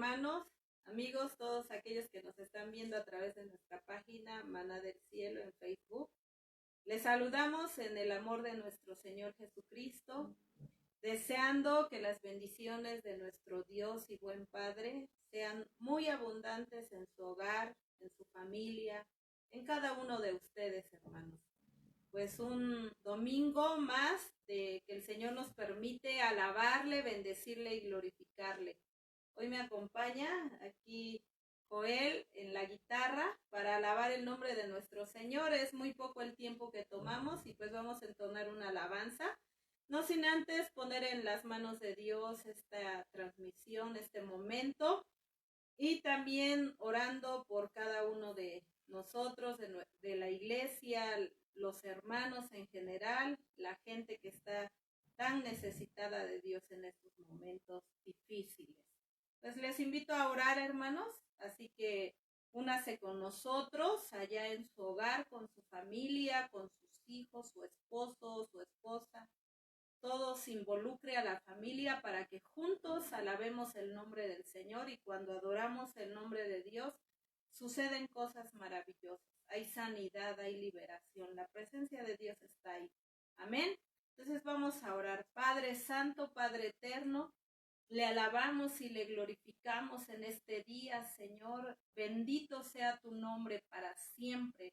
hermanos, amigos, todos aquellos que nos están viendo a través de nuestra página Maná del Cielo en Facebook. Les saludamos en el amor de nuestro Señor Jesucristo, deseando que las bendiciones de nuestro Dios y buen Padre sean muy abundantes en su hogar, en su familia, en cada uno de ustedes, hermanos. Pues un domingo más de que el Señor nos permite alabarle, bendecirle y glorificarle. Hoy me acompaña aquí Joel en la guitarra para alabar el nombre de nuestro Señor. Es muy poco el tiempo que tomamos y pues vamos a entonar una alabanza. No sin antes poner en las manos de Dios esta transmisión, este momento, y también orando por cada uno de nosotros, de la iglesia, los hermanos en general, la gente que está tan necesitada de Dios en estos momentos difíciles. Pues les invito a orar, hermanos, así que únase con nosotros allá en su hogar, con su familia, con sus hijos, su esposo, su esposa. Todos involucre a la familia para que juntos alabemos el nombre del Señor, y cuando adoramos el nombre de Dios suceden cosas maravillosas. Hay sanidad, hay liberación, la presencia de Dios está ahí. Amén. Entonces vamos a orar. Padre Santo, Padre Eterno, le alabamos y le glorificamos en este día, Señor. Bendito sea tu nombre para siempre.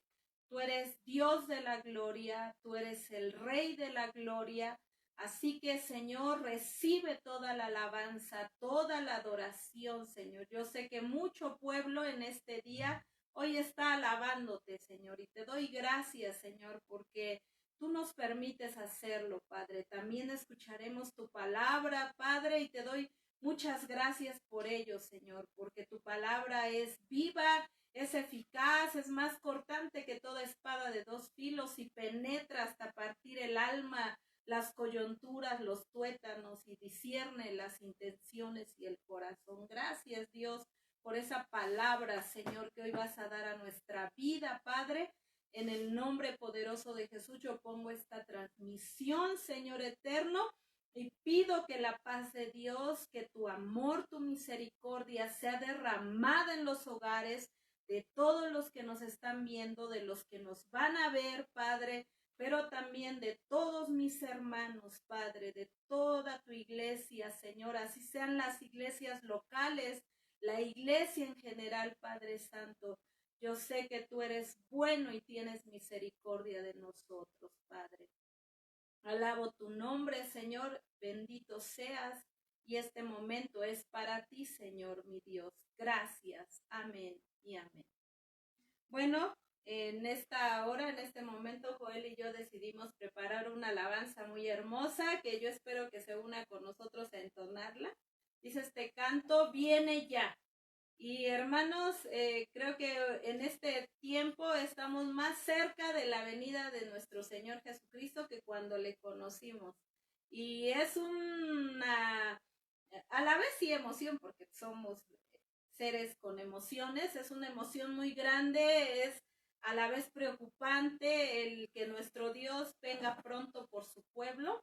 Tú eres Dios de la gloria, tú eres el Rey de la gloria. Así que, Señor, recibe toda la alabanza, toda la adoración, Señor. Yo sé que mucho pueblo en este día hoy está alabándote, Señor, y te doy gracias, Señor, porque tú nos permites hacerlo, Padre. También escucharemos tu palabra, Padre, y te doy muchas gracias por ello, Señor, porque tu palabra es viva, es eficaz, es más cortante que toda espada de dos filos y penetra hasta partir el alma, las coyunturas, los tuétanos, y discierne las intenciones y el corazón. Gracias, Dios, por esa palabra, Señor, que hoy vas a dar a nuestra vida, Padre. En el nombre poderoso de Jesús yo pongo esta transmisión, Señor eterno, y pido que la paz de Dios, que tu amor, tu misericordia sea derramada en los hogares de todos los que nos están viendo, de los que nos van a ver, Padre, pero también de todos mis hermanos, Padre, de toda tu iglesia, Señor, así sean las iglesias locales, la iglesia en general, Padre Santo. Yo sé que tú eres bueno y tienes misericordia de nosotros, Padre. Alabo tu nombre, Señor, bendito seas, y este momento es para ti, Señor, mi Dios. Gracias, amén y amén. Bueno, en esta hora, en este momento, Joel y yo decidimos preparar una alabanza muy hermosa que yo espero que se una con nosotros a entonarla. Dice este canto: viene ya. Y hermanos, creo que en este tiempo estamos más cerca de la venida de nuestro Señor Jesucristo que cuando le conocimos. Y es una, a la vez sí emoción, porque somos seres con emociones, es una emoción muy grande, es a la vez preocupante el que nuestro Dios venga pronto por su pueblo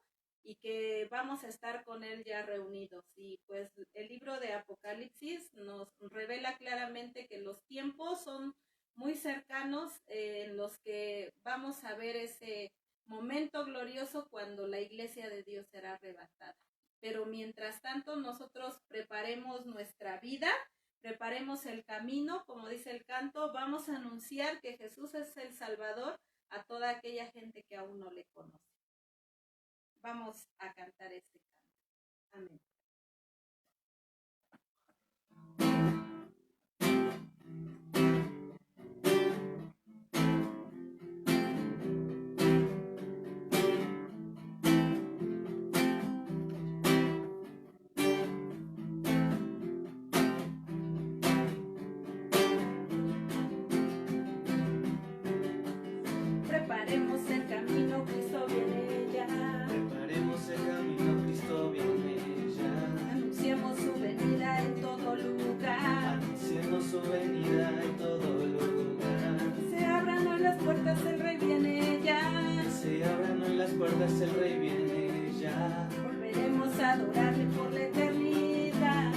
y que vamos a estar con él ya reunidos. Y pues el libro de Apocalipsis nos revela claramente que los tiempos son muy cercanos, en los que vamos a ver ese momento glorioso cuando la iglesia de Dios será arrebatada. Pero mientras tanto nosotros preparemos nuestra vida, preparemos el camino, como dice el canto, vamos a anunciar que Jesús es el Salvador a toda aquella gente que aún no le conoce. Vamos a cantar este canto. Amén. Preparemos el camino, Cristo viene ya. Preparemos el camino, Cristo viene ya. Anunciemos su venida en todo lugar. Anunciemos su venida en todo lugar. Se abran hoy las puertas, el Rey viene ya. Se abran hoy las puertas, el Rey viene ya. Volveremos a adorarle por la eternidad.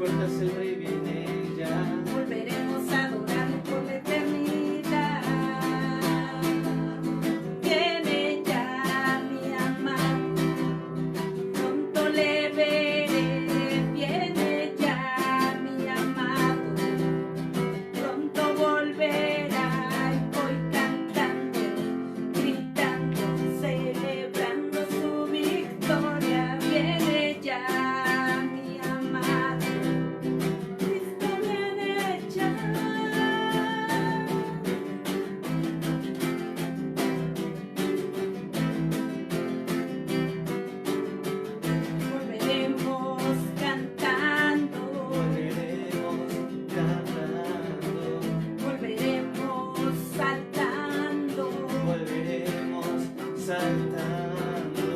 puertas el Rey viene ya. Volveremos a adorar por la eternidad. Viene ya mi amado, pronto le veré. Viene ya mi amado, pronto volverá. Y voy cantando, gritando, celebrando su victoria. Viene ya mi amado, Cristo viene ya. Volveremos cantando, Volveremos cantando, volveremos saltando, volveremos saltando,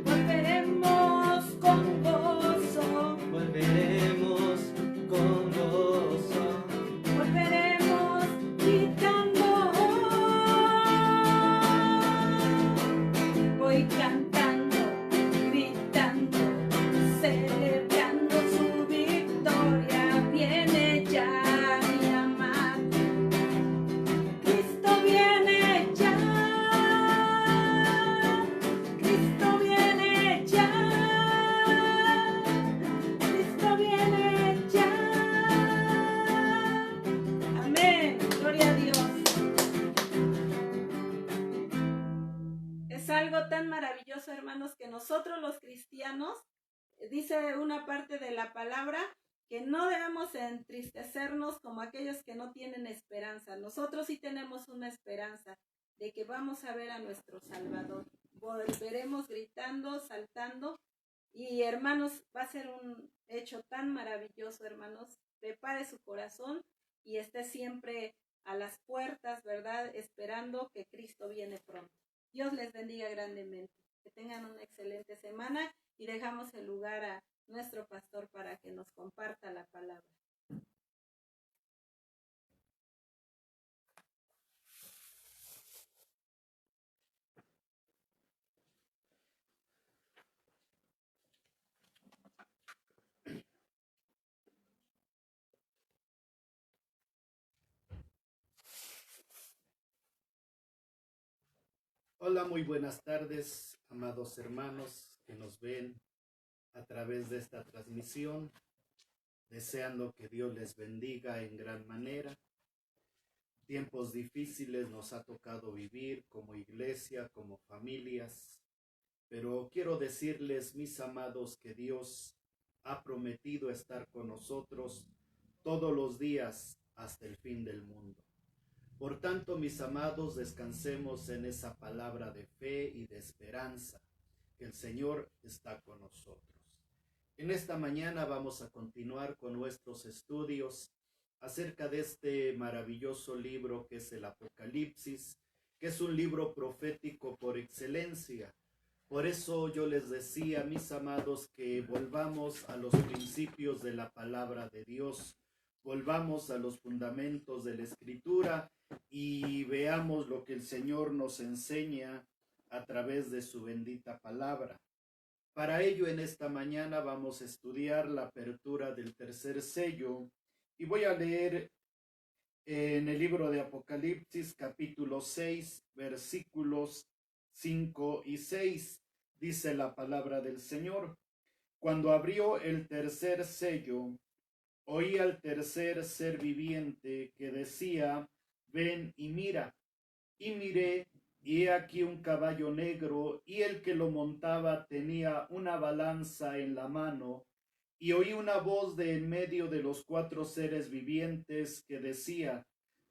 volveremos con gozo, volveremos con gozo, volveremos gritando. Voy cantando, gritando, celebrando su victoria. Viene ya mi amado, Cristo viene ya, Cristo viene ya, Cristo viene ya. Amén, gloria a Dios. Es algo tan maravilloso, hermanos, que nosotros los cristianos, dice una parte de la palabra, que no debemos entristecernos como aquellos que no tienen esperanza. Nosotros sí tenemos una esperanza de que vamos a ver a nuestro Salvador. Volveremos gritando, saltando, y hermanos, va a ser un hecho tan maravilloso, hermanos. Prepare su corazón y esté siempre a las puertas, ¿verdad? Esperando que Cristo viene pronto. Dios les bendiga grandemente. Que tengan una excelente semana y dejamos el lugar a nuestro pastor para que nos comparta la palabra. Hola, muy buenas tardes, amados hermanos que nos ven a través de esta transmisión, deseando que Dios les bendiga en gran manera. Tiempos difíciles nos ha tocado vivir como iglesia, como familias, pero quiero decirles, mis amados, que Dios ha prometido estar con nosotros todos los días hasta el fin del mundo. Por tanto, mis amados, descansemos en esa palabra de fe y de esperanza, que el Señor está con nosotros. En esta mañana vamos a continuar con nuestros estudios acerca de este maravilloso libro que es el Apocalipsis, que es un libro profético por excelencia. Por eso yo les decía, mis amados, que volvamos a los principios de la palabra de Dios, volvamos a los fundamentos de la Escritura y veamos lo que el Señor nos enseña a través de su bendita palabra. Para ello, en esta mañana vamos a estudiar la apertura del tercer sello y voy a leer en el libro de Apocalipsis capítulo 6, versículos 5 y 6. Dice la palabra del Señor: Cuando abrió el tercer sello, oí al tercer ser viviente que decía: ven y mira. Y miré, y he aquí un caballo negro, y el que lo montaba tenía una balanza en la mano. Y oí una voz de en medio de los cuatro seres vivientes que decía: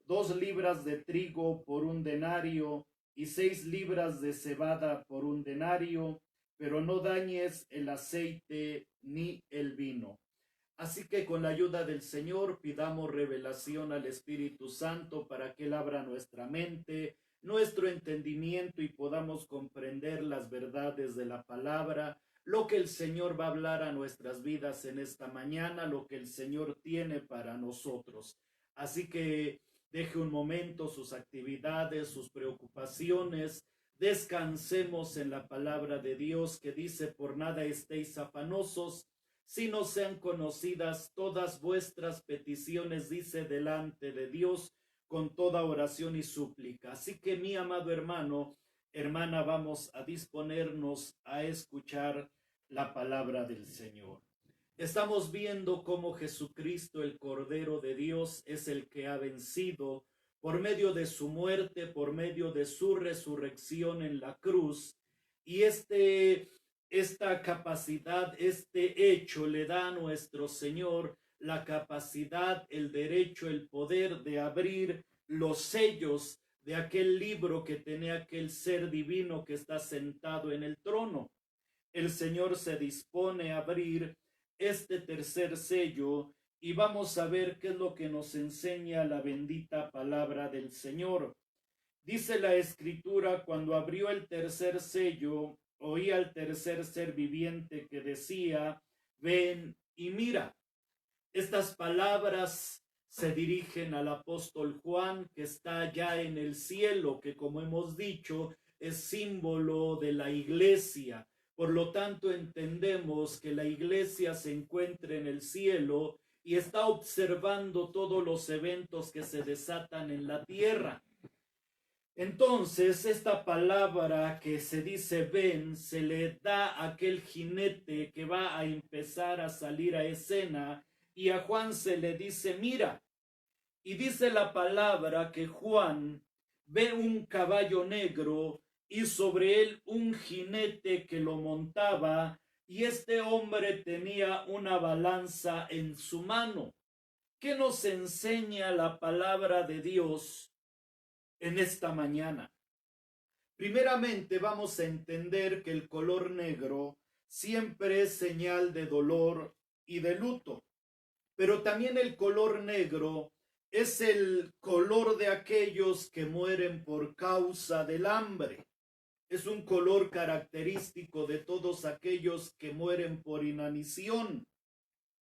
2 libras de trigo por 1 denario, y 6 libras de cebada por 1 denario, pero no dañes el aceite ni el vino. Así que con la ayuda del Señor pidamos revelación al Espíritu Santo para que Él abra nuestra mente, nuestro entendimiento y podamos comprender las verdades de la palabra, lo que el Señor va a hablar a nuestras vidas en esta mañana, lo que el Señor tiene para nosotros. Así que deje un momento sus actividades, sus preocupaciones, descansemos en la palabra de Dios que dice: por nada estéis afanosos, sino sean conocidas todas vuestras peticiones, dice, delante de Dios, con toda oración y súplica. Así que, mi amado hermano, hermana, vamos a disponernos a escuchar la palabra del Señor. Estamos viendo cómo Jesucristo, el Cordero de Dios, es el que ha vencido por medio de su muerte, por medio de su resurrección en la cruz. Y esta capacidad, este hecho le da a nuestro Señor la capacidad, el derecho, el poder de abrir los sellos de aquel libro que tenía aquel ser divino que está sentado en el trono. El Señor se dispone a abrir este tercer sello y vamos a ver qué es lo que nos enseña la bendita palabra del Señor. Dice la Escritura: cuando abrió el tercer sello, oí al tercer ser viviente que decía: ven y mira. Estas palabras se dirigen al apóstol Juan, que está ya en el cielo, que, como hemos dicho, es símbolo de la iglesia. Por lo tanto, entendemos que la iglesia se encuentra en el cielo y está observando todos los eventos que se desatan en la tierra. Entonces, esta palabra que se dice ven, se le da a aquel jinete que va a empezar a salir a escena, y a Juan se le dice mira. Y dice la palabra que Juan ve un caballo negro y sobre él un jinete que lo montaba, y este hombre tenía una balanza en su mano. ¿Qué nos enseña la palabra de Dios en esta mañana? Primeramente vamos a entender que el color negro siempre es señal de dolor y de luto, pero también el color negro es el color de aquellos que mueren por causa del hambre. Es un color característico de todos aquellos que mueren por inanición.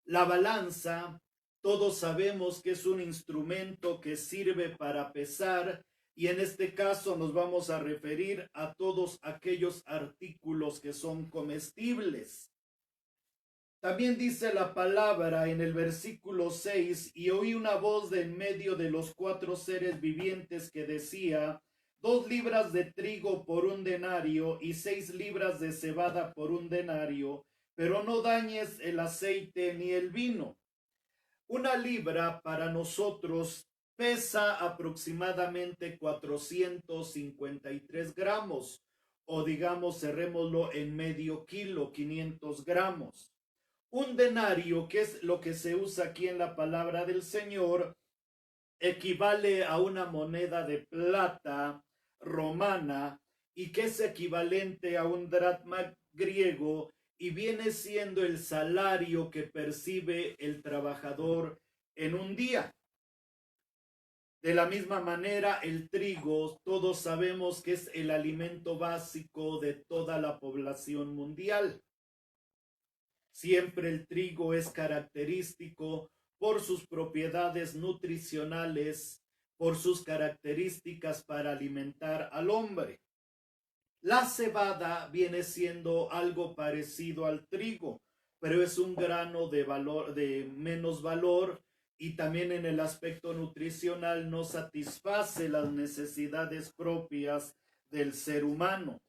La balanza, todos sabemos que es un instrumento que sirve para pesar, y en este caso nos vamos a referir a todos aquellos artículos que son comestibles. También dice la palabra en el versículo 6, y oí una voz de en medio de los 4 seres vivientes que decía: 2 libras de trigo por 1 denario y 6 libras de cebada por 1 denario, pero no dañes el aceite ni el vino. 1 libra para nosotros pesa aproximadamente 453 gramos, o digamos, cerrémoslo en medio kilo, 500 gramos. 1 denario, que es lo que se usa aquí en la palabra del Señor, equivale a una moneda de plata romana, y que es equivalente a un dracma griego, y viene siendo el salario que percibe el trabajador en un día. De la misma manera, el trigo, todos sabemos que es el alimento básico de toda la población mundial. Siempre el trigo es característico por sus propiedades nutricionales, por sus características para alimentar al hombre. La cebada viene siendo algo parecido al trigo, pero es un grano de menos valor, y también en el aspecto nutricional no satisface las necesidades propias del ser humano.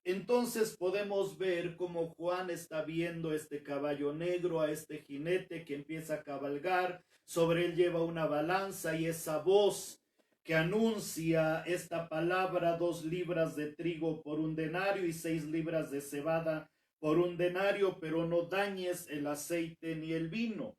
Entonces podemos ver cómo Juan está viendo este caballo negro, a este jinete que empieza a cabalgar, sobre él lleva una balanza, y esa voz que anuncia esta palabra: 2 libras de trigo por 1 denario y 6 libras de cebada por 1 denario, pero no dañes el aceite ni el vino.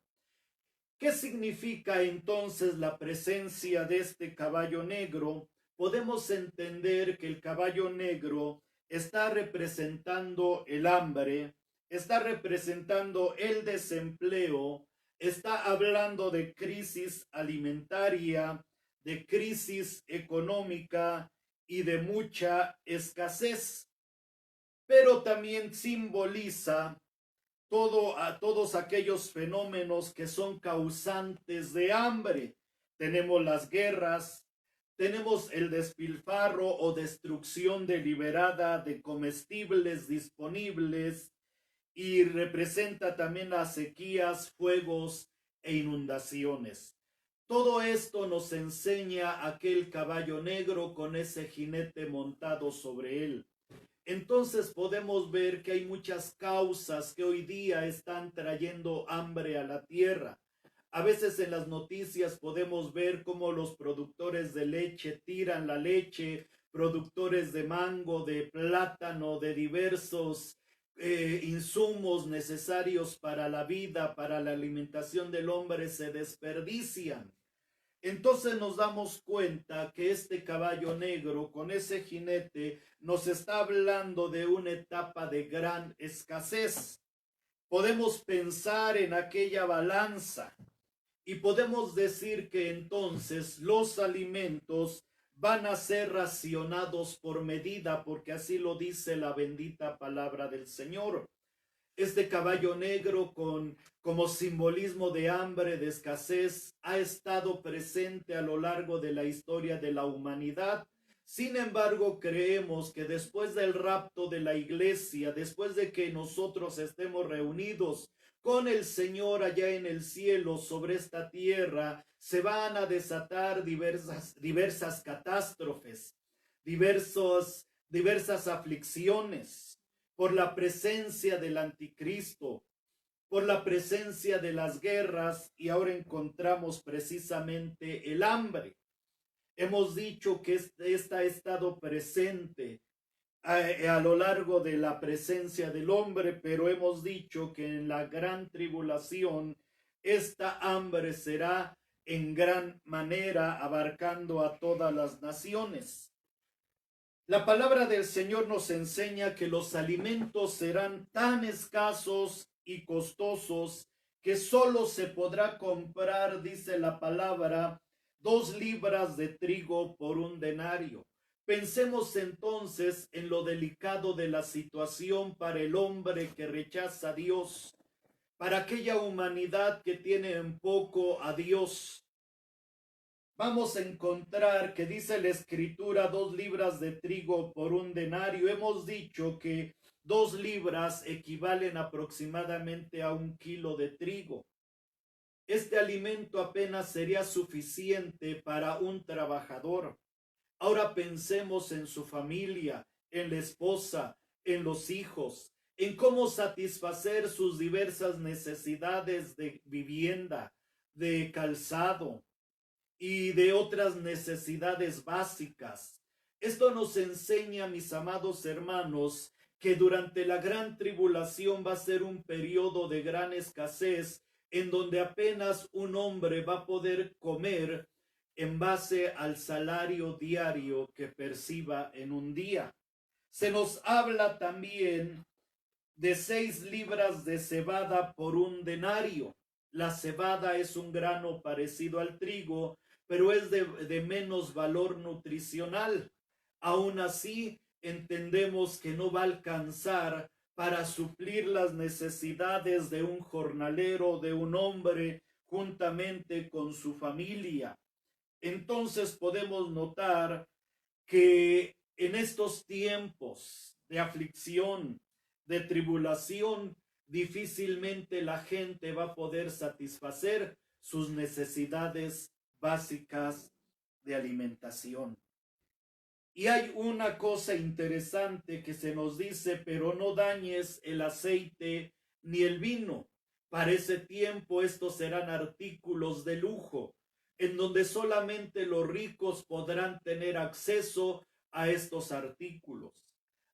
¿Qué significa entonces la presencia de este caballo negro? Podemos entender que el caballo negro está representando el hambre, está representando el desempleo, está hablando de crisis alimentaria, de crisis económica y de mucha escasez, pero también simboliza todos aquellos fenómenos que son causantes de hambre. Tenemos las guerras, tenemos el despilfarro o destrucción deliberada de comestibles disponibles, y representa también las sequías, fuegos e inundaciones. Todo esto nos enseña aquel caballo negro con ese jinete montado sobre él. Entonces podemos ver que hay muchas causas que hoy día están trayendo hambre a la tierra. A veces en las noticias podemos ver cómo los productores de leche tiran la leche, productores de mango, de plátano, de diversos insumos necesarios para la vida, para la alimentación del hombre, se desperdician. Entonces nos damos cuenta que este caballo negro con ese jinete nos está hablando de una etapa de gran escasez. Podemos pensar en aquella balanza y podemos decir que entonces los alimentos van a ser racionados por medida, porque así lo dice la bendita palabra del Señor. Este caballo negro como simbolismo de hambre, de escasez, ha estado presente a lo largo de la historia de la humanidad. Sin embargo, creemos que después del rapto de la iglesia, después de que nosotros estemos reunidos con el Señor allá en el cielo, sobre esta tierra, se van a desatar diversas catástrofes, diversas aflicciones, por la presencia del anticristo, por la presencia de las guerras, y ahora encontramos precisamente el hambre. Hemos dicho que esta ha estado presente a lo largo de la presencia del hombre, pero hemos dicho que en la gran tribulación esta hambre será en gran manera abarcando a todas las naciones. La palabra del Señor nos enseña que los alimentos serán tan escasos y costosos que solo se podrá comprar, dice la palabra, 2 libras de trigo por 1 denario. Pensemos entonces en lo delicado de la situación para el hombre que rechaza a Dios, para aquella humanidad que tiene en poco a Dios. Vamos a encontrar que dice la Escritura 2 libras de trigo por 1 denario. Hemos dicho que 2 libras equivalen aproximadamente a 1 kilo de trigo. Este alimento apenas sería suficiente para un trabajador. Ahora pensemos en su familia, en la esposa, en los hijos, en cómo satisfacer sus diversas necesidades de vivienda, de calzado y de otras necesidades básicas. Esto nos enseña, mis amados hermanos, que durante la gran tribulación va a ser un periodo de gran escasez, en donde apenas un hombre va a poder comer en base al salario diario que perciba en un día. Se nos habla también de 6 libras de cebada por 1 denario. La cebada es un grano parecido al trigo, pero es de menos valor nutricional. Aún así, entendemos que no va a alcanzar para suplir las necesidades de un jornalero, de un hombre, juntamente con su familia. Entonces podemos notar que en estos tiempos de aflicción, de tribulación, difícilmente la gente va a poder satisfacer sus necesidades básicas de alimentación. Y hay una cosa interesante que se nos dice: pero no dañes el aceite ni el vino. Para ese tiempo estos serán artículos de lujo, en donde solamente los ricos podrán tener acceso a estos artículos.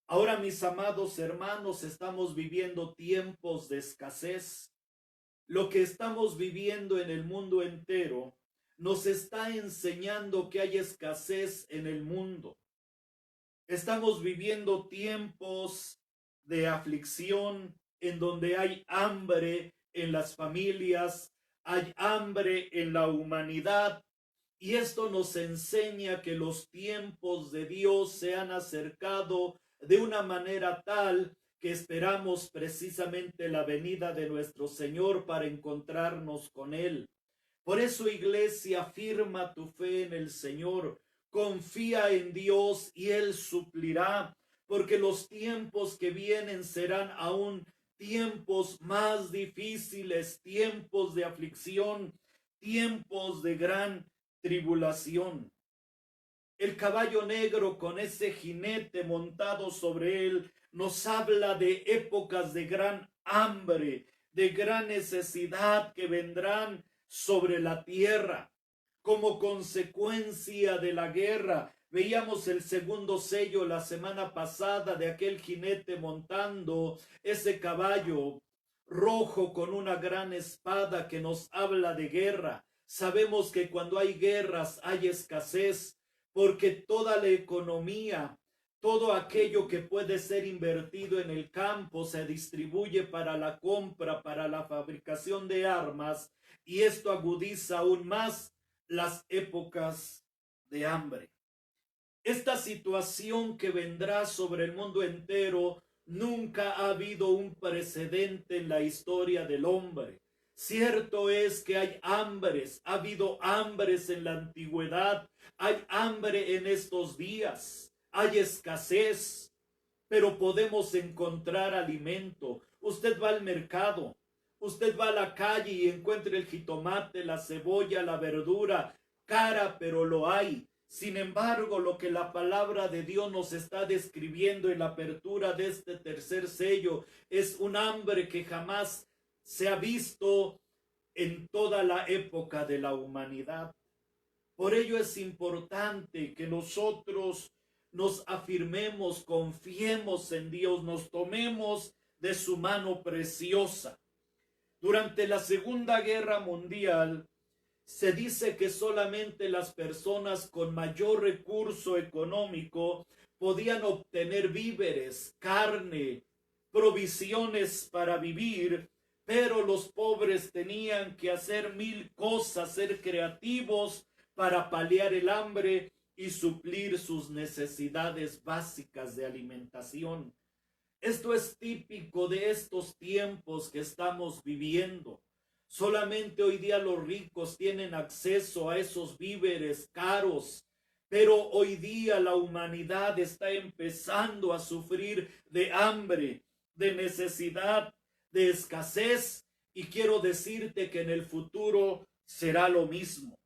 Ahora, mis amados hermanos, estamos viviendo tiempos de escasez. Lo que estamos viviendo en el mundo entero nos está enseñando que hay escasez en el mundo. Estamos viviendo tiempos de aflicción, en donde hay hambre en las familias, hay hambre en la humanidad, y esto nos enseña que los tiempos de Dios se han acercado de una manera tal que esperamos precisamente la venida de nuestro Señor para encontrarnos con Él. Por eso, iglesia, firma tu fe en el Señor, confía en Dios y Él suplirá, porque los tiempos que vienen serán aún tiempos más difíciles, tiempos de aflicción, tiempos de gran tribulación. El caballo negro con ese jinete montado sobre él nos habla de épocas de gran hambre, de gran necesidad que vendrán sobre la tierra. Como consecuencia de la guerra, veíamos el segundo sello la semana pasada de aquel jinete montando ese caballo rojo con una gran espada que nos habla de guerra. Sabemos que cuando hay guerras hay escasez, porque toda la economía, todo aquello que puede ser invertido en el campo se distribuye para la compra, para la fabricación de armas, y esto agudiza aún más las épocas de hambre. Esta situación que vendrá sobre el mundo entero, nunca ha habido un precedente en la historia del hombre. Cierto es que hay hambres, ha habido hambres en la antigüedad, hay hambre en estos días, hay escasez, pero podemos encontrar alimento. Usted va al mercado, usted va a la calle y encuentra el jitomate, la cebolla, la verdura, cara, pero lo hay. Sin embargo, lo que la palabra de Dios nos está describiendo en la apertura de este tercer sello es un hambre que jamás se ha visto en toda la época de la humanidad. Por ello es importante que nosotros nos afirmemos, confiemos en Dios, nos tomemos de su mano preciosa. Durante la Segunda Guerra Mundial, se dice que solamente las personas con mayor recurso económico podían obtener víveres, carne, provisiones para vivir, pero los pobres tenían que hacer mil cosas, ser creativos para paliar el hambre y suplir sus necesidades básicas de alimentación. Esto es típico de estos tiempos que estamos viviendo. Solamente hoy día los ricos tienen acceso a esos víveres caros, pero hoy día la humanidad está empezando a sufrir de hambre, de necesidad, de escasez, y quiero decirte que en el futuro será lo mismo,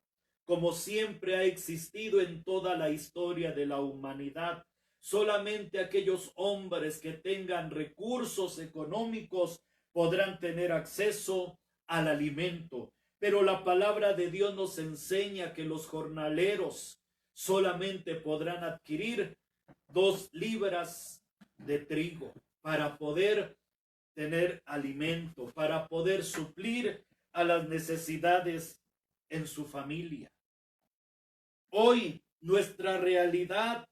como siempre ha existido en toda la historia de la humanidad. Solamente aquellos hombres que tengan recursos económicos podrán tener acceso al alimento. Pero la palabra de Dios nos enseña que los jornaleros solamente podrán adquirir 2 libras de trigo para poder tener alimento, para poder suplir a las necesidades en su familia. Hoy nuestra realidad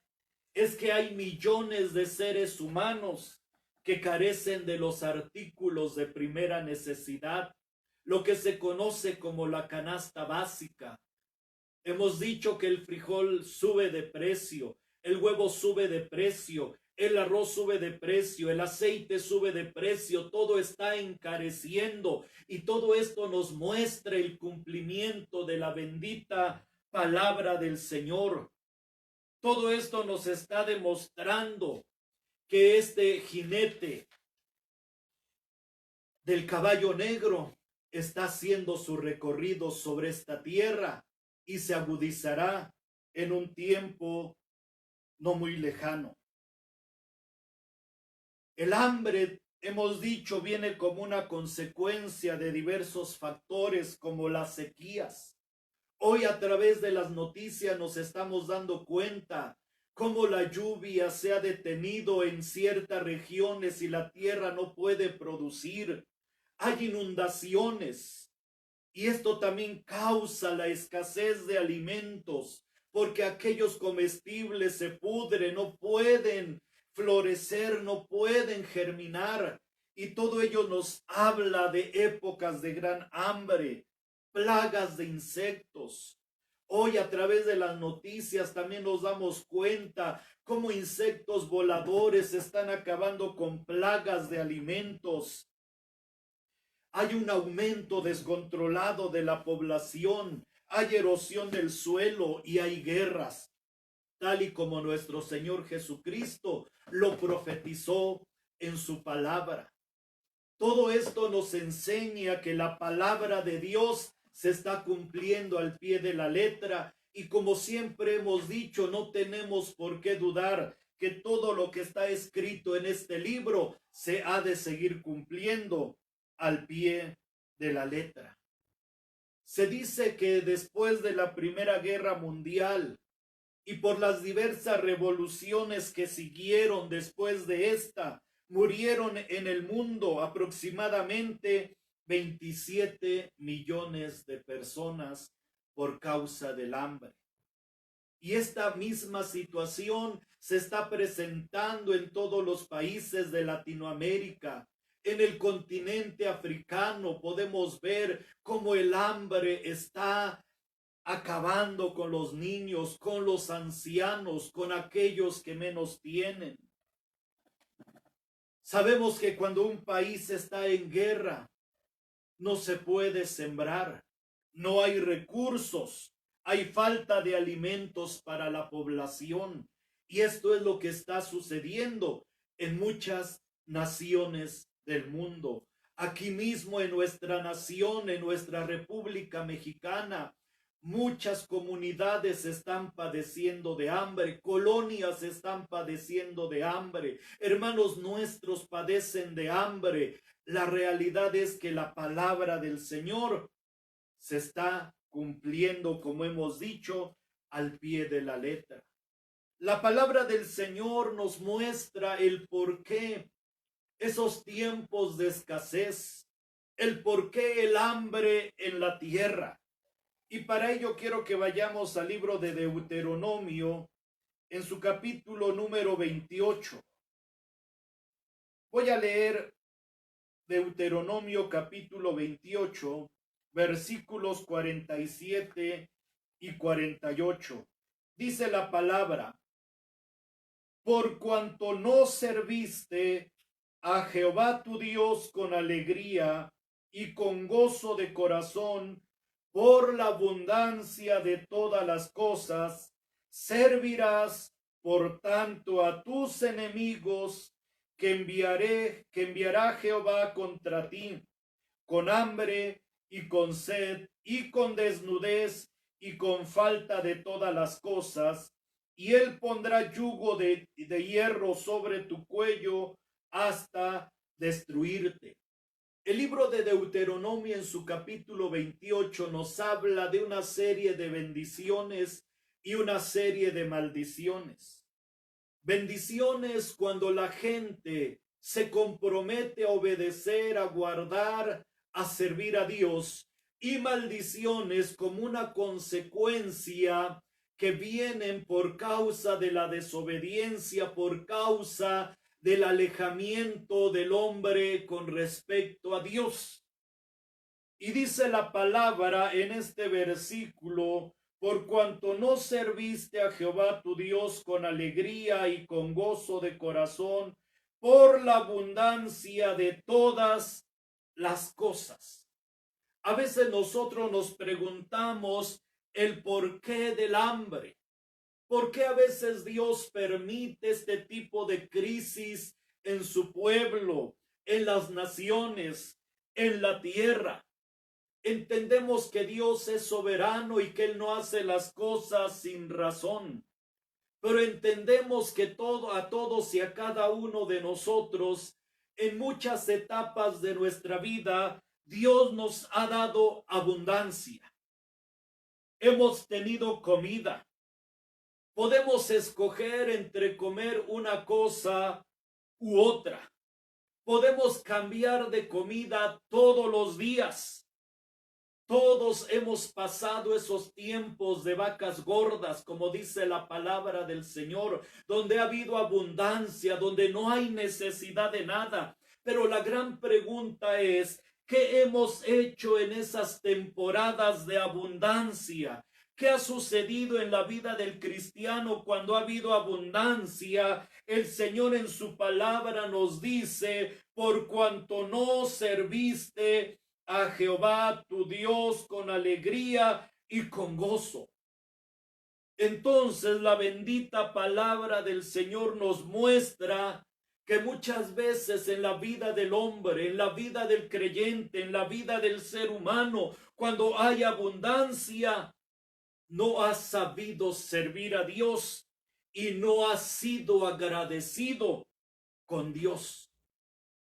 es que hay millones de seres humanos que carecen de los artículos de primera necesidad, lo que se conoce como la canasta básica. Hemos dicho que el frijol sube de precio, el huevo sube de precio, el arroz sube de precio, el aceite sube de precio, todo está encareciendo, y todo esto nos muestra el cumplimiento de la bendita palabra del Señor. Todo esto nos está demostrando que este jinete del caballo negro está haciendo su recorrido sobre esta tierra y se agudizará en un tiempo no muy lejano. El hambre, hemos dicho, viene como una consecuencia de diversos factores como las sequías. Hoy a través de las noticias nos estamos dando cuenta cómo la lluvia se ha detenido en ciertas regiones y la tierra no puede producir. Hay inundaciones y esto también causa la escasez de alimentos, porque aquellos comestibles se pudren, no pueden florecer, no pueden germinar, y todo ello nos habla de épocas de gran hambre, plagas de insectos. Hoy a través de las noticias también nos damos cuenta cómo insectos voladores están acabando con plagas de alimentos. Hay un aumento descontrolado de la población, hay erosión del suelo y hay guerras, tal y como nuestro Señor Jesucristo lo profetizó en su palabra. Todo esto nos enseña que la palabra de Dios se está cumpliendo al pie de la letra, y como siempre hemos dicho, no tenemos por qué dudar que todo lo que está escrito en este libro se ha de seguir cumpliendo al pie de la letra. Se dice que después de la Primera Guerra Mundial y por las diversas revoluciones que siguieron después de esta, murieron en el mundo aproximadamente 27 millones de personas por causa del hambre. Y esta misma situación se está presentando en todos los países de Latinoamérica. En el continente africano podemos ver cómo el hambre está acabando con los niños, con los ancianos, con aquellos que menos tienen. Sabemos que cuando un país está en guerra, no se puede sembrar, no hay recursos, hay falta de alimentos para la población. Y esto es lo que está sucediendo en muchas naciones del mundo. Aquí mismo en nuestra nación, en nuestra República Mexicana, muchas comunidades están padeciendo de hambre, colonias están padeciendo de hambre, hermanos nuestros padecen de hambre. La realidad es que la palabra del Señor se está cumpliendo, como hemos dicho, al pie de la letra. La palabra del Señor nos muestra el por qué esos tiempos de escasez, el por qué el hambre en la tierra. Y para ello quiero que vayamos al libro de Deuteronomio, en su capítulo número 28. Voy a leer Deuteronomio capítulo 28, versículos 47 y 48. Dice la palabra: por cuanto no serviste a Jehová tu Dios con alegría y con gozo de corazón, por la abundancia de todas las cosas, servirás por tanto a tus enemigos que enviará Jehová contra ti, con hambre y con sed y con desnudez y con falta de todas las cosas, y él pondrá yugo de hierro sobre tu cuello hasta destruirte. El libro de Deuteronomio en su capítulo 28 nos habla de una serie de bendiciones y una serie de maldiciones. Bendiciones cuando la gente se compromete a obedecer, a guardar, a servir a Dios, y maldiciones como una consecuencia que vienen por causa de la desobediencia, por causa del alejamiento del hombre con respecto a Dios. Y dice la palabra en este versículo: por cuanto no serviste a Jehová tu Dios con alegría y con gozo de corazón, por la abundancia de todas las cosas. A veces nosotros nos preguntamos el porqué del hambre. ¿Por qué a veces Dios permite este tipo de crisis en su pueblo, en las naciones, en la tierra? Entendemos que Dios es soberano y que Él no hace las cosas sin razón. Pero entendemos que a todos y a cada uno de nosotros, en muchas etapas de nuestra vida, Dios nos ha dado abundancia. Hemos tenido comida. Podemos escoger entre comer una cosa u otra. Podemos cambiar de comida todos los días. Todos hemos pasado esos tiempos de vacas gordas, como dice la palabra del Señor, donde ha habido abundancia, donde no hay necesidad de nada. Pero la gran pregunta es, ¿qué hemos hecho en esas temporadas de abundancia? ¿Qué ha sucedido en la vida del cristiano cuando ha habido abundancia? El Señor en su palabra nos dice: por cuanto no serviste a Jehová tu Dios con alegría y con gozo. Entonces la bendita palabra del Señor nos muestra que muchas veces en la vida del hombre, en la vida del creyente, en la vida del ser humano, cuando hay abundancia, no has sabido servir a Dios y no has sido agradecido con Dios.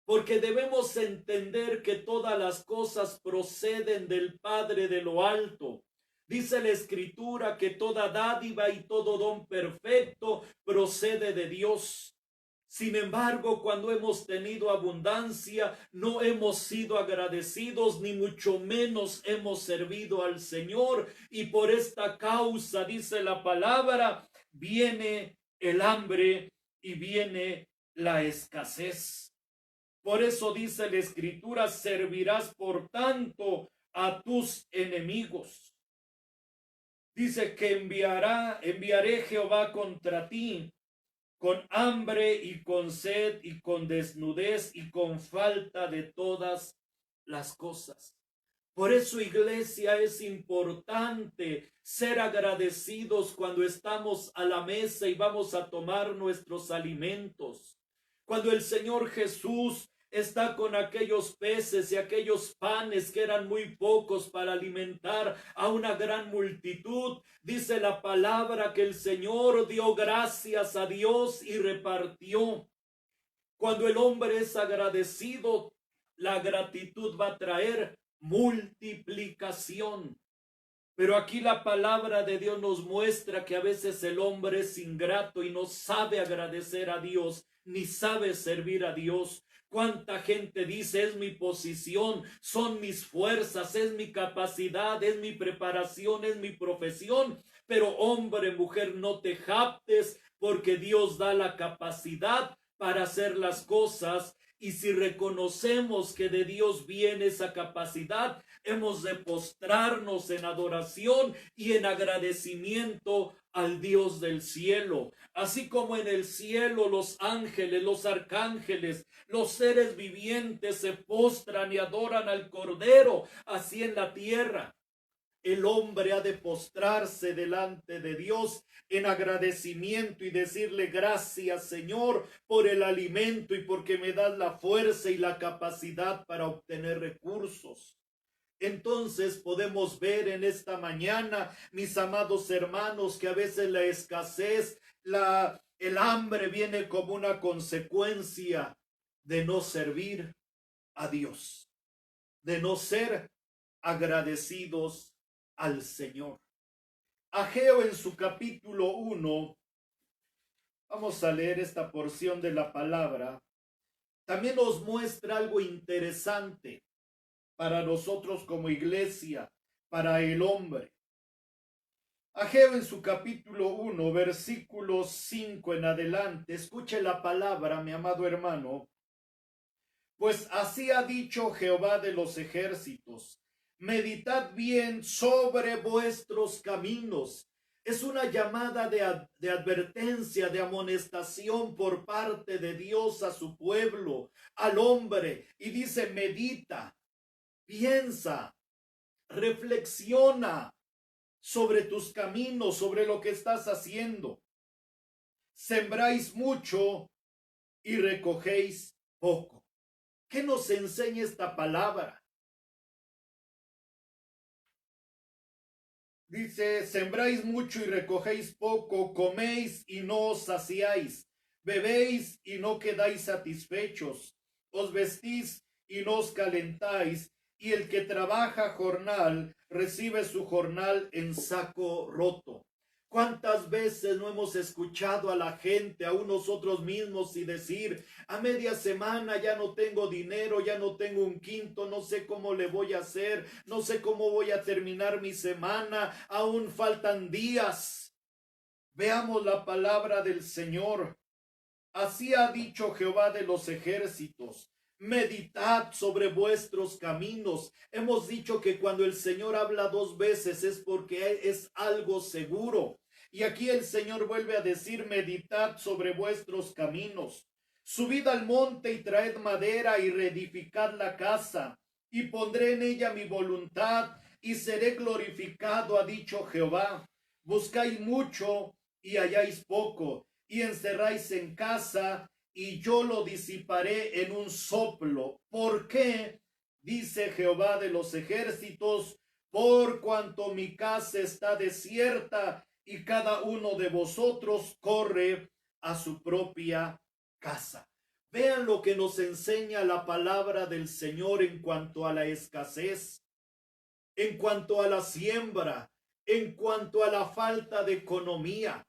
Porque debemos entender que todas las cosas proceden del Padre de lo alto. Dice la Escritura que toda dádiva y todo don perfecto procede de Dios. Sin embargo, cuando hemos tenido abundancia, no hemos sido agradecidos, ni mucho menos hemos servido al Señor. Y por esta causa, dice la palabra, viene el hambre y viene la escasez. Por eso dice la Escritura, servirás por tanto a tus enemigos. Dice que enviaré Jehová contra ti con hambre y con sed y con desnudez y con falta de todas las cosas. Por eso, iglesia, es importante ser agradecidos cuando estamos a la mesa y vamos a tomar nuestros alimentos. Cuando el Señor Jesús está con aquellos peces y aquellos panes que eran muy pocos para alimentar a una gran multitud, dice la palabra que el Señor dio gracias a Dios y repartió. Cuando el hombre es agradecido, la gratitud va a traer multiplicación. Pero aquí la palabra de Dios nos muestra que a veces el hombre es ingrato y no sabe agradecer a Dios, ni sabe servir a Dios. ¿Cuánta gente dice, es mi posición, son mis fuerzas, es mi capacidad, es mi preparación, es mi profesión? Pero hombre, mujer, no te jactes, porque Dios da la capacidad para hacer las cosas. Y si reconocemos que de Dios viene esa capacidad, hemos de postrarnos en adoración y en agradecimiento al Dios del cielo. Así como en el cielo los ángeles, los arcángeles, los seres vivientes se postran y adoran al Cordero, así en la tierra el hombre ha de postrarse delante de Dios en agradecimiento y decirle gracias, Señor, por el alimento y porque me das la fuerza y la capacidad para obtener recursos. Entonces podemos ver en esta mañana, mis amados hermanos, que a veces la escasez, el hambre viene como una consecuencia de no servir a Dios, de no ser agradecidos al Señor. Ageo en su capítulo 1, vamos a leer esta porción de la palabra, también nos muestra algo interesante para nosotros como iglesia, para el hombre. Ageo en su capítulo 1, versículos 5 en adelante, escuche la palabra, mi amado hermano. Pues así ha dicho Jehová de los ejércitos, meditad bien sobre vuestros caminos. Es una llamada de advertencia, de amonestación por parte de Dios a su pueblo, al hombre. Y dice, medita, piensa, reflexiona sobre tus caminos, sobre lo que estás haciendo. Sembráis mucho y recogéis poco. ¿Qué nos enseña esta palabra? Dice, sembráis mucho y recogéis poco, coméis y no os saciáis, bebéis y no quedáis satisfechos, os vestís y no os calentáis, y el que trabaja jornal recibe su jornal en saco roto. ¿Cuántas veces no hemos escuchado a la gente, aún nosotros mismos, y decir, a media semana ya no tengo dinero, ya no tengo un quinto, no sé cómo le voy a hacer, no sé cómo voy a terminar mi semana, aún faltan días? Veamos la palabra del Señor. Así ha dicho Jehová de los ejércitos. Meditad sobre vuestros caminos. Hemos dicho que cuando el Señor habla dos veces es porque es algo seguro. Y aquí el Señor vuelve a decir, meditad sobre vuestros caminos. Subid al monte y traed madera y reedificad la casa, y pondré en ella mi voluntad, y seré glorificado, ha dicho Jehová. Buscáis mucho y halláis poco, y encerráis en casa, y yo lo disiparé en un soplo. ¿Por qué? Dice Jehová de los ejércitos, por cuanto mi casa está desierta y cada uno de vosotros corre a su propia casa. Vean lo que nos enseña la palabra del Señor en cuanto a la escasez, en cuanto a la siembra, en cuanto a la falta de economía.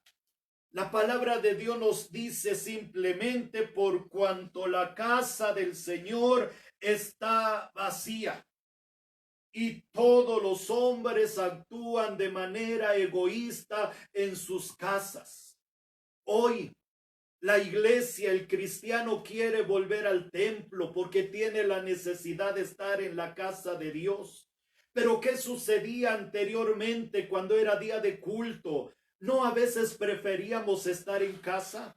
La palabra de Dios nos dice simplemente por cuanto la casa del Señor está vacía. Y todos los hombres actúan de manera egoísta en sus casas. Hoy la iglesia, el cristiano quiere volver al templo porque tiene la necesidad de estar en la casa de Dios. Pero ¿qué sucedía anteriormente cuando era día de culto? ¿No a veces preferíamos estar en casa?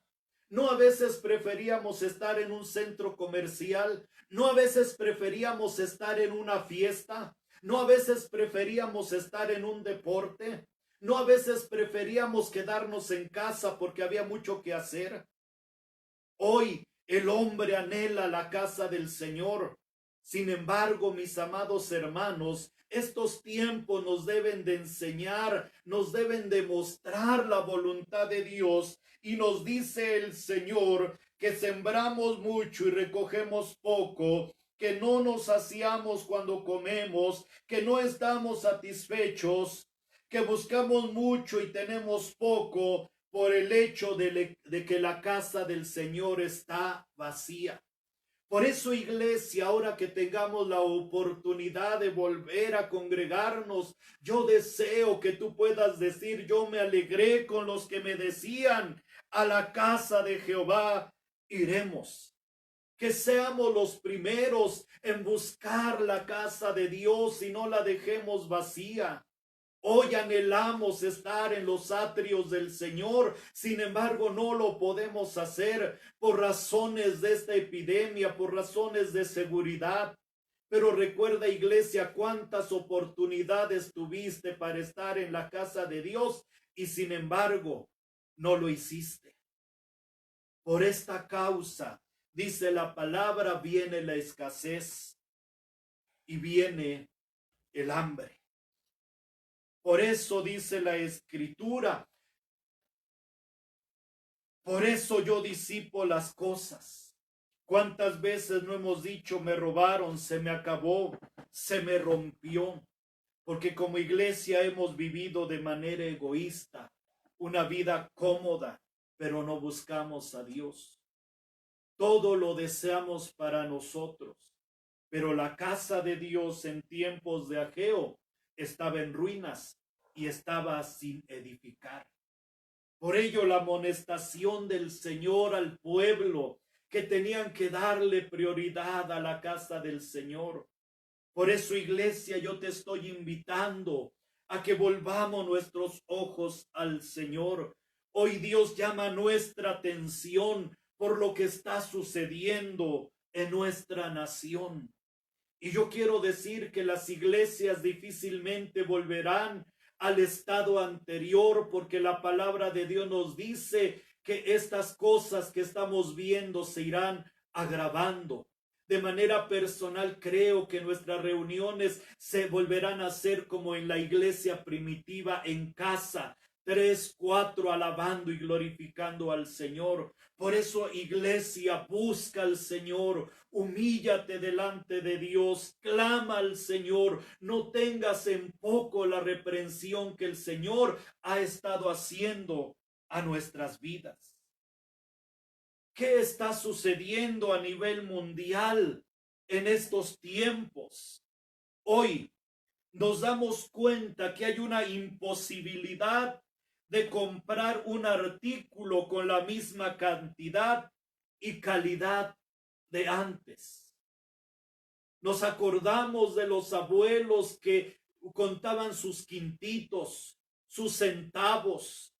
¿No a veces preferíamos estar en un centro comercial? ¿No a veces preferíamos estar en una fiesta? ¿No a veces preferíamos estar en un deporte? ¿No a veces preferíamos quedarnos en casa porque había mucho que hacer? Hoy el hombre anhela la casa del Señor. Sin embargo, mis amados hermanos, estos tiempos nos deben de enseñar, nos deben de mostrar la voluntad de Dios. Y nos dice el Señor que sembramos mucho y recogemos poco, que no nos saciamos cuando comemos, que no estamos satisfechos, que buscamos mucho y tenemos poco por el hecho de que la casa del Señor está vacía. Por eso, iglesia, ahora que tengamos la oportunidad de volver a congregarnos, yo deseo que tú puedas decir, yo me alegré con los que me decían, a la casa de Jehová iremos. Que seamos los primeros en buscar la casa de Dios y no la dejemos vacía. Hoy anhelamos estar en los atrios del Señor, sin embargo no lo podemos hacer por razones de esta epidemia, por razones de seguridad. Pero recuerda, iglesia, cuántas oportunidades tuviste para estar en la casa de Dios y sin embargo no lo hiciste. Por esta causa, dice la palabra, viene la escasez y viene el hambre. Por eso dice la Escritura, por eso yo disipo las cosas. ¿Cuántas veces no hemos dicho, me robaron, se me acabó, se me rompió? Porque como iglesia hemos vivido de manera egoísta, una vida cómoda, pero no buscamos a Dios. Todo lo deseamos para nosotros, pero la casa de Dios en tiempos de Ageo estaba en ruinas y estaba sin edificar. Por ello la amonestación del Señor al pueblo, que tenían que darle prioridad a la casa del Señor. Por eso, iglesia, yo te estoy invitando a que volvamos nuestros ojos al Señor. Hoy Dios llama nuestra atención por lo que está sucediendo en nuestra nación. Y yo quiero decir que las iglesias difícilmente volverán al estado anterior, porque la palabra de Dios nos dice que estas cosas que estamos viendo se irán agravando. De manera personal, creo que nuestras reuniones se volverán a hacer como en la iglesia primitiva, en casa, 3, 4, alabando y glorificando al Señor. Por eso, iglesia, busca al Señor, humíllate delante de Dios, clama al Señor, no tengas en poco la reprensión que el Señor ha estado haciendo a nuestras vidas. ¿Qué está sucediendo a nivel mundial en estos tiempos? Hoy nos damos cuenta que hay una imposibilidad de comprar un artículo con la misma cantidad y calidad de antes. Nos acordamos de los abuelos que contaban sus quintitos, sus centavos,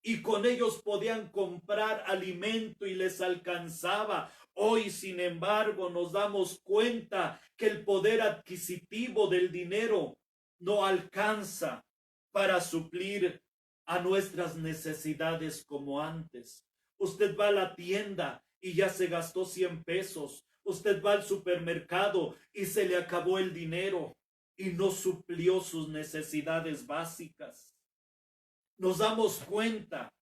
y con ellos podían comprar alimento y les alcanzaba. Hoy, sin embargo, nos damos cuenta que el poder adquisitivo del dinero no alcanza para suplir a nuestras necesidades como antes. Usted va a la tienda y ya se gastó 100 pesos. Usted va al supermercado y se le acabó el dinero y no suplió sus necesidades básicas. Nos damos cuenta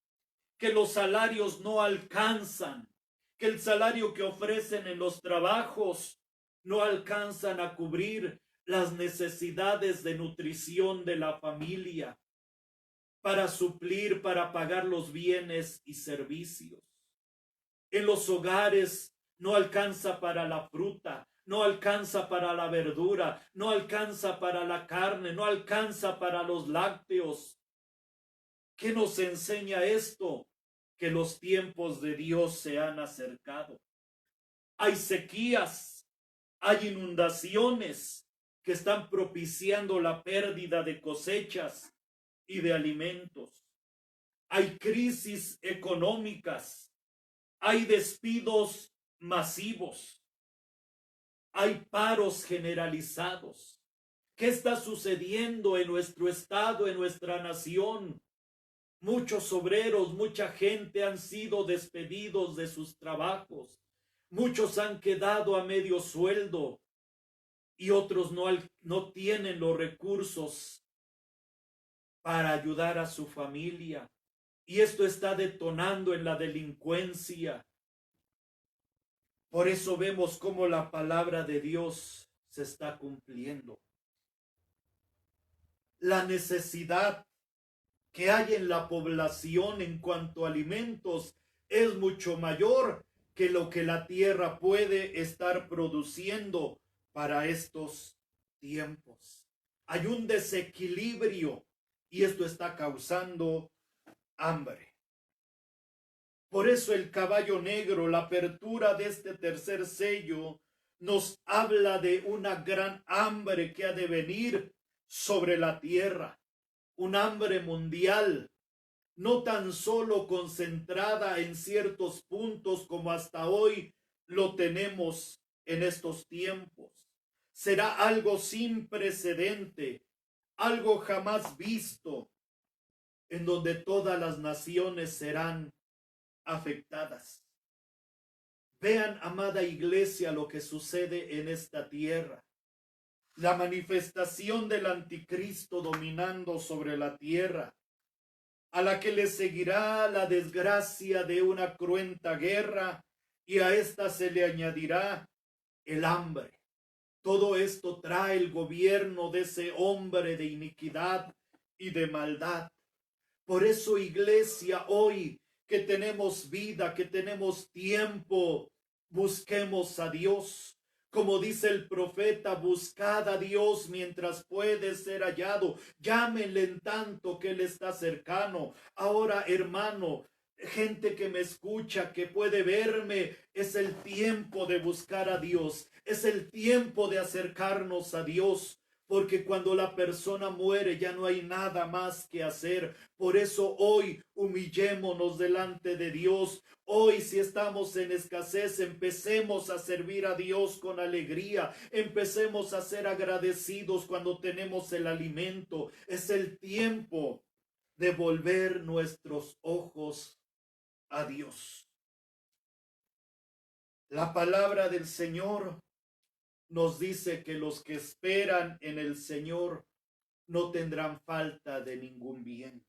que los salarios no alcanzan, que el salario que ofrecen en los trabajos no alcanzan a cubrir las necesidades de nutrición de la familia, para suplir, para pagar los bienes y servicios. En los hogares no alcanza para la fruta, no alcanza para la verdura, no alcanza para la carne, no alcanza para los lácteos. ¿Qué nos enseña esto? Que los tiempos de Dios se han acercado. Hay sequías, hay inundaciones que están propiciando la pérdida de cosechas y de alimentos. Hay crisis económicas, hay despidos masivos, hay paros generalizados. ¿Qué está sucediendo en nuestro estado, en nuestra nación? Muchos obreros, mucha gente han sido despedidos de sus trabajos. Muchos han quedado a medio sueldo y otros no tienen los recursos para ayudar a su familia. Y esto está detonando en la delincuencia. Por eso vemos cómo la palabra de Dios se está cumpliendo. La necesidad que hay en la población en cuanto a alimentos es mucho mayor que lo que la tierra puede estar produciendo para estos tiempos. Hay un desequilibrio y esto está causando hambre. Por eso el caballo negro, la apertura de este tercer sello, nos habla de una gran hambre que ha de venir sobre la tierra. Un hambre mundial, no tan solo concentrada en ciertos puntos como hasta hoy lo tenemos en estos tiempos. Será algo sin precedente, algo jamás visto, en donde todas las naciones serán afectadas. Vean, amada iglesia, lo que sucede en esta tierra. La manifestación del anticristo dominando sobre la tierra, a la que le seguirá la desgracia de una cruenta guerra, y a esta se le añadirá el hambre. Todo esto trae el gobierno de ese hombre de iniquidad y de maldad. Por eso, iglesia, hoy que tenemos vida, que tenemos tiempo, busquemos a Dios. Como dice el profeta, buscad a Dios mientras puede ser hallado. Llámenle en tanto que Él está cercano. Ahora, hermano, gente que me escucha, que puede verme, es el tiempo de buscar a Dios. Es el tiempo de acercarnos a Dios. Porque cuando la persona muere ya no hay nada más que hacer. Por eso hoy humillémonos delante de Dios. Hoy, si estamos en escasez, empecemos a servir a Dios con alegría. Empecemos a ser agradecidos cuando tenemos el alimento. Es el tiempo de volver nuestros ojos a Dios. La palabra del Señor nos dice que los que esperan en el Señor no tendrán falta de ningún bien.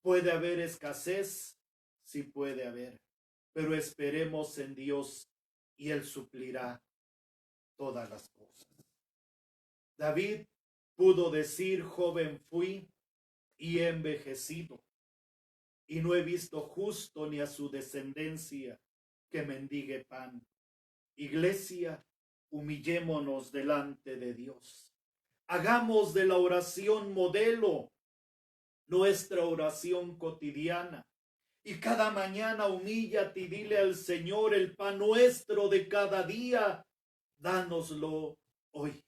¿Puede haber escasez? Sí puede haber, pero esperemos en Dios y Él suplirá todas las cosas. David pudo decir, joven fui y he envejecido, y no he visto justo ni a su descendencia que mendigue pan. Iglesia, humillémonos delante de Dios. Hagamos de la oración modelo nuestra oración cotidiana. Y cada mañana humíllate y dile al Señor, el pan nuestro de cada día, dánoslo hoy.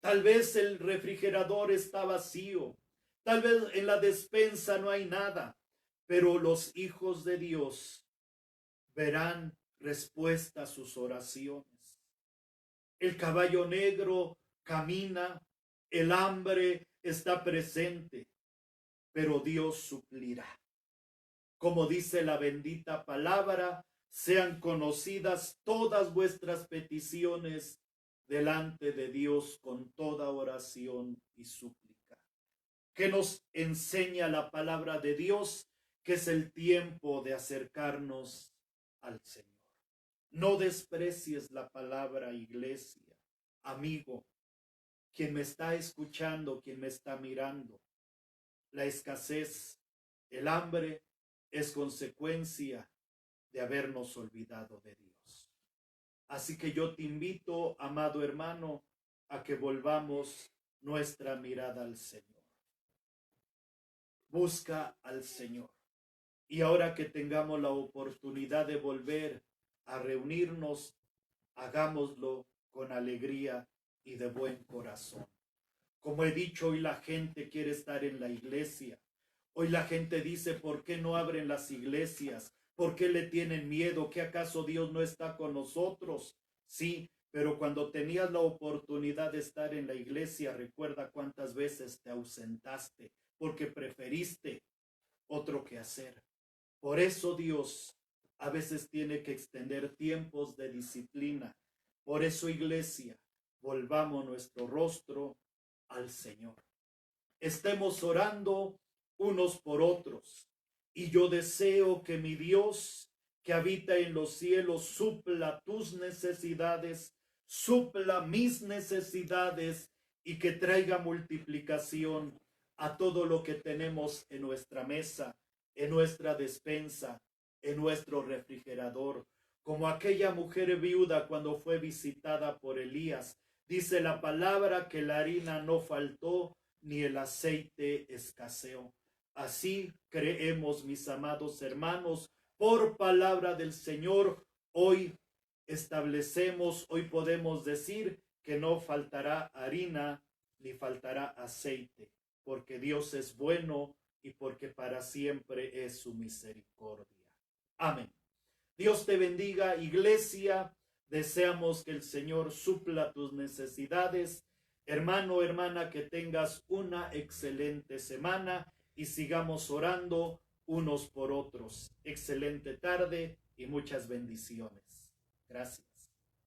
Tal vez el refrigerador está vacío. Tal vez en la despensa no hay nada. Pero los hijos de Dios verán respuesta a sus oraciones. El caballo negro camina, el hambre está presente, pero Dios suplirá. Como dice la bendita palabra, sean conocidas todas vuestras peticiones delante de Dios con toda oración y súplica. Que nos enseña la palabra de Dios, que es el tiempo de acercarnos al Señor. No desprecies la palabra, iglesia, amigo, quien me está escuchando, quien me está mirando. La escasez, el hambre es consecuencia de habernos olvidado de Dios. Así que yo te invito, amado hermano, a que volvamos nuestra mirada al Señor. Busca al Señor. Y ahora que tengamos la oportunidad de volver a reunirnos, hagámoslo con alegría y de buen corazón. Como he dicho, hoy la gente quiere estar en la iglesia. Hoy la gente dice, ¿por qué no abren las iglesias? ¿Por qué le tienen miedo? ¿Qué acaso Dios no está con nosotros? Sí, pero cuando tenías la oportunidad de estar en la iglesia, recuerda cuántas veces te ausentaste porque preferiste otro que hacer. Por eso Dios a veces tiene que extender tiempos de disciplina. Por eso, iglesia, volvamos nuestro rostro al Señor. Estemos orando unos por otros. Y yo deseo que mi Dios, que habita en los cielos, supla tus necesidades, supla mis necesidades y que traiga multiplicación a todo lo que tenemos en nuestra mesa, en nuestra despensa, en nuestro refrigerador. Como aquella mujer viuda cuando fue visitada por Elías, dice la palabra que la harina no faltó ni el aceite escaseó. Así creemos, mis amados hermanos, por palabra del Señor, hoy establecemos, hoy podemos decir que no faltará harina ni faltará aceite, porque Dios es bueno y porque para siempre es su misericordia. Amén. Dios te bendiga, iglesia. Deseamos que el Señor supla tus necesidades. Hermano, hermana, que tengas una excelente semana y sigamos orando unos por otros. Excelente tarde y muchas bendiciones. Gracias.